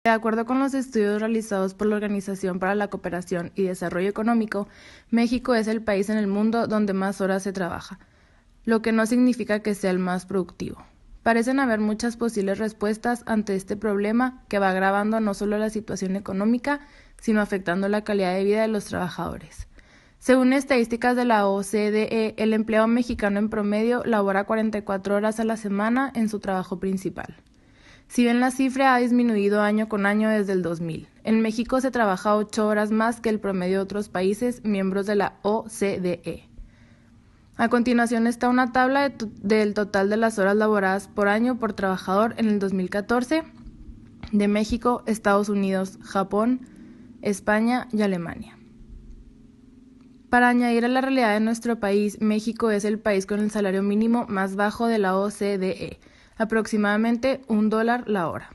De acuerdo con los estudios realizados por la Organización para la Cooperación y Desarrollo Económico, México es el país en el mundo donde más horas se trabaja, lo que no significa que sea el más productivo. Parecen haber muchas posibles respuestas ante este problema que va agravando no solo la situación económica, sino afectando la calidad de vida de los trabajadores. Según estadísticas de la OCDE, el empleado mexicano en promedio labora 44 horas a la semana en su trabajo principal. Si bien la cifra ha disminuido año con año desde el 2000, en México se trabaja 8 horas más que el promedio de otros países miembros de la OCDE. A continuación está una tabla del total de las horas laboradas por año por trabajador en el 2014 de México, Estados Unidos, Japón, España y Alemania. Para añadir a la realidad de nuestro país, México es el país con el salario mínimo más bajo de la OCDE, aproximadamente $1 la hora.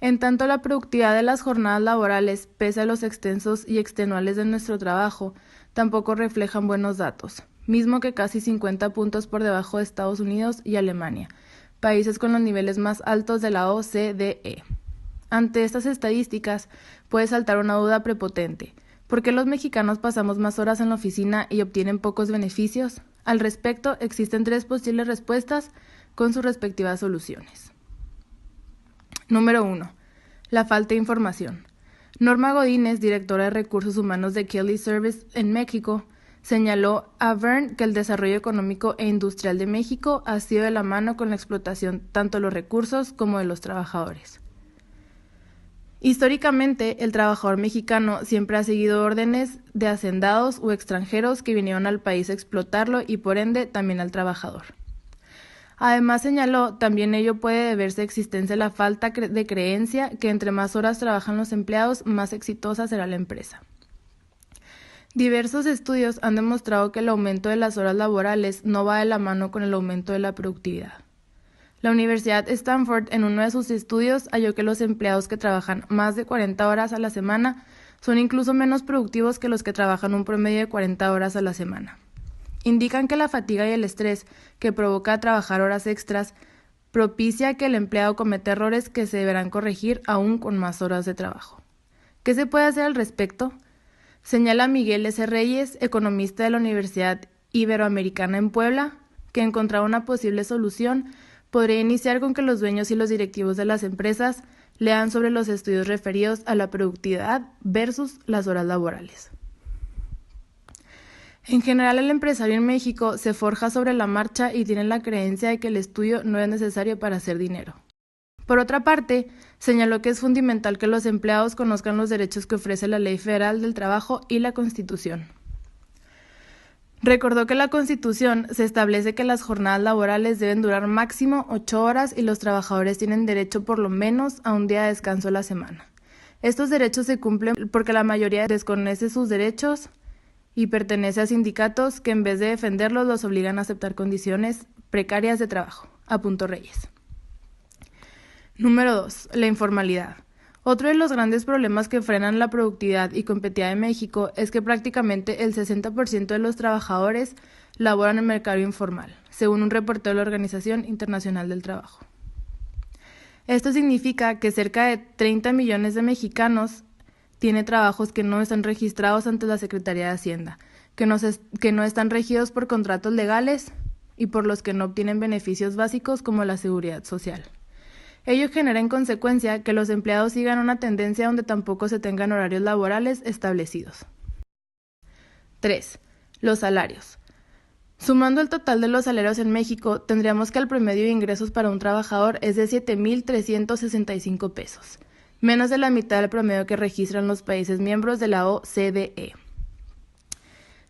En tanto, la productividad de las jornadas laborales, pese a los extensos y extenuales de nuestro trabajo, tampoco reflejan buenos datos, mismo que casi 50 puntos por debajo de Estados Unidos y Alemania, países con los niveles más altos de la OCDE. Ante estas estadísticas, puede saltar una duda prepotente. ¿Por qué los mexicanos pasamos más horas en la oficina y obtienen pocos beneficios? Al respecto, existen 3 posibles respuestas con sus respectivas soluciones. Número 1. La falta de información. Norma Godínez, directora de Recursos Humanos de Kelly Service en México, señaló a Verne que el desarrollo económico e industrial de México ha sido de la mano con la explotación tanto de los recursos como de los trabajadores. Históricamente, el trabajador mexicano siempre ha seguido órdenes de hacendados o extranjeros que vinieron al país a explotarlo y por ende también al trabajador. Además señaló, también ello puede deberse a existencia de la falta de creencia que entre más horas trabajan los empleados, más exitosa será la empresa. Diversos estudios han demostrado que el aumento de las horas laborales no va de la mano con el aumento de la productividad. La Universidad Stanford, en uno de sus estudios, halló que los empleados que trabajan más de 40 horas a la semana son incluso menos productivos que los que trabajan un promedio de 40 horas a la semana. Indican que la fatiga y el estrés que provoca trabajar horas extras propicia que el empleado cometa errores que se deberán corregir aún con más horas de trabajo. ¿Qué se puede hacer al respecto? Señala Miguel S. Reyes, economista de la Universidad Iberoamericana en Puebla, que encontrar una posible solución podría iniciar con que los dueños y los directivos de las empresas lean sobre los estudios referidos a la productividad versus las horas laborales. En general, el empresario en México se forja sobre la marcha y tiene la creencia de que el estudio no es necesario para hacer dinero. Por otra parte, señaló que es fundamental que los empleados conozcan los derechos que ofrece la Ley Federal del Trabajo y la Constitución. Recordó que la Constitución se establece que las jornadas laborales deben durar máximo 8 horas y los trabajadores tienen derecho por lo menos a un día de descanso a la semana. Estos derechos se cumplen porque la mayoría desconoce sus derechos y pertenece a sindicatos que en vez de defenderlos los obligan a aceptar condiciones precarias de trabajo, apuntó Reyes. Número 2. La informalidad. Otro de los grandes problemas que frenan la productividad y competitividad de México es que prácticamente el 60% de los trabajadores laboran en el mercado informal, según un reporte de la Organización Internacional del Trabajo. Esto significa que cerca de 30 millones de mexicanos tienen trabajos que no están registrados ante la Secretaría de Hacienda, que no están regidos por contratos legales y por los que no obtienen beneficios básicos como la seguridad social. Ello genera en consecuencia que los empleados sigan una tendencia donde tampoco se tengan horarios laborales establecidos. 3. Los salarios. Sumando el total de los salarios en México, tendríamos que el promedio de ingresos para un trabajador es de 7,365 pesos, menos de la mitad del promedio que registran los países miembros de la OCDE.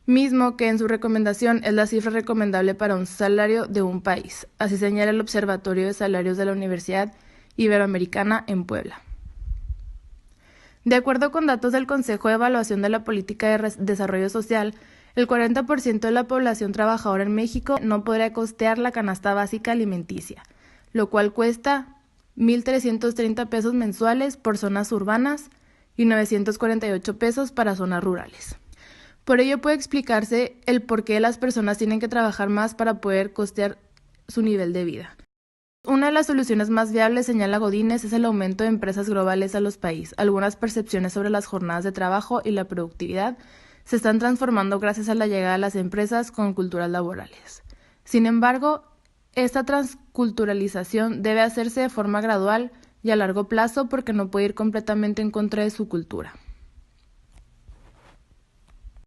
Mismo que en su recomendación es la cifra recomendable para un salario de un país, así señala el Observatorio de Salarios de la Universidad Iberoamericana en Puebla. De acuerdo con datos del Consejo de Evaluación de la Política de Desarrollo Social, el 40% de la población trabajadora en México no podría costear la canasta básica alimenticia, lo cual cuesta 1,330 pesos mensuales por zonas urbanas y 948 pesos para zonas rurales. Por ello puede explicarse el por qué las personas tienen que trabajar más para poder costear su nivel de vida. Una de las soluciones más viables, señala Godínez, es el aumento de empresas globales a los países. Algunas percepciones sobre las jornadas de trabajo y la productividad se están transformando gracias a la llegada de las empresas con culturas laborales. Sin embargo, esta transculturalización debe hacerse de forma gradual y a largo plazo porque no puede ir completamente en contra de su cultura.